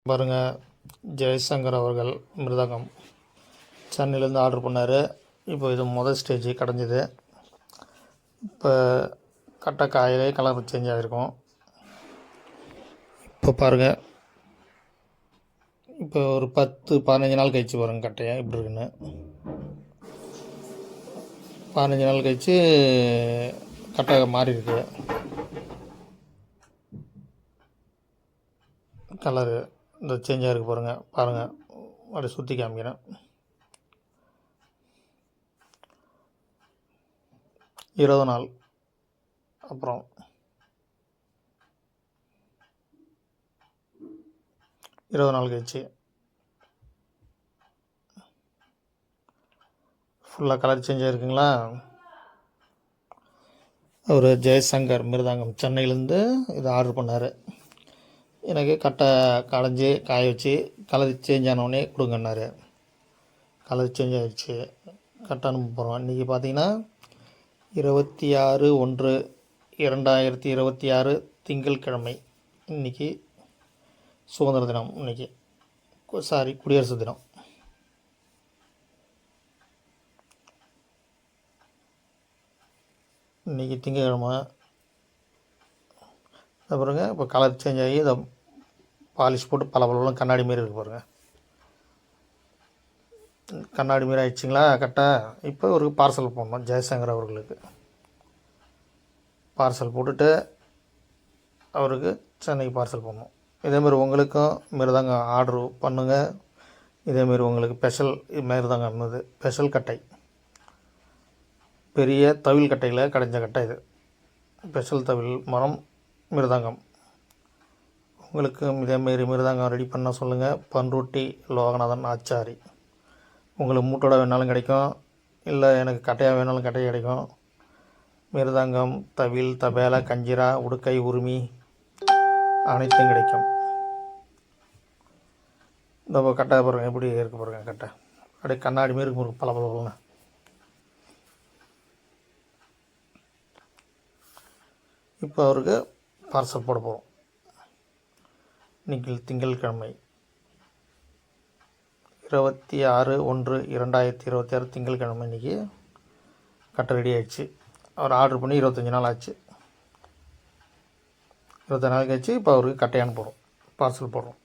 பாருங்கள், ஜெய்சங்கர் அவர்கள் மிருதங்கம் சென்னையிலேருந்து ஆர்டர் பண்ணார். இப்போ இது முதல் ஸ்டேஜ் கடைஞ்சிது. இப்போ கட்டை காயிலே கலர் சேஞ்ச் ஆகிருக்கும். இப்போ பாருங்கள், இப்போ ஒரு 10-15 நாள் கழிச்சு பாருங்கள் கட்டையை இப்படி இருக்குன்னு. 15 நாள் கழிச்சு கட்டை மாறி இருக்கு கலரு. இந்த சேஞ்சாக இருக்குது பாருங்கள் அப்படி சுற்றி காமிக்கிறேன். 20 நாள் அப்புறம் 20 நாள் கழிச்சு ஃபுல்லாக கலர் சேஞ்ச் ஆகிருக்குங்களா. அவர் ஜெய்சங்கர் மிருதங்கம் சென்னையிலேருந்து இது ஆர்டர் பண்ணார். எனக்கு கட்டை களைஞ்சி காய வச்சு கலர் சேஞ்ச் ஆனவுடனே கொடுங்கன்னாரு. கலர் சேஞ்ச் ஆகிடுச்சு. கட்டை அனுப்ப போகிறோம். இன்றைக்கி பார்த்தீங்கன்னா 26/1/2026 திங்கட்கிழமை. இன்றைக்கி சுதந்திர தினம். இன்றைக்கி குடியரசு தினம். இன்றைக்கி திங்கக்கிழமை. பாருங்க, இப்போ கலர் சேஞ்ச் ஆகி இதை பாலிஷ் போட்டு பல கண்ணாடி மாரி இருக்குது பாருங்கள். கண்ணாடி மாரி ஆகிடுச்சிங்களா கரெக்டா. இப்போ ஒரு பார்சல் போடணும். ஜெய்சங்கர் அவர்களுக்கு பார்சல் போட்டுட்டு அவருக்கு சென்னைக்கு பார்சல் பண்ணணும். இதேமாரி உங்களுக்கும் மிருதங்க ஆர்டர் பண்ணுங்கள். இதேமாரி உங்களுக்கு ஸ்பெஷல் மிருதங்க இருந்தது. ஸ்பெஷல் கட்டை, பெரிய தவில் கட்டையில் கடைஞ்ச கட்டை. இது ஸ்பெஷல் தவில் மரம் மிருதங்கம். உங்களுக்கு இதேமாரி மிருதங்கம் ரெடி பண்ண சொல்லுங்கள். பன்ருட்டி லோகநாதன் ஆச்சாரி. உங்களுக்கு மூட்டோட வேணாலும் கிடைக்கும், இல்லை எனக்கு கட்டையாக வேணாலும் கட்டை கிடைக்கும். மிருதங்கம், தவில், தபேலா, கஞ்சிரா, உடுக்கை, உரிமை அனைத்தும் கிடைக்கும். இந்த கட்டை பாருங்கள் எப்படி இருக்கு பாருங்கள். கட்டை அப்படியே கண்ணாடி மாரி இருக்கும் பல. இப்போ அவருக்கு பார்சல் போட போகிறோம். இன்றைக்கி திங்கட்கிழமை 26/1/2026 திங்கட்கிழமை. இன்றைக்கி கட்டை ரெடி ஆகிடுச்சு. அவர் ஆர்டர் பண்ணி 25 நாள் ஆச்சு. 25 நாள் கழிச்சு இப்போ அவருக்கு கட்டையான்னு போகிறோம், பார்சல் போடுறோம்.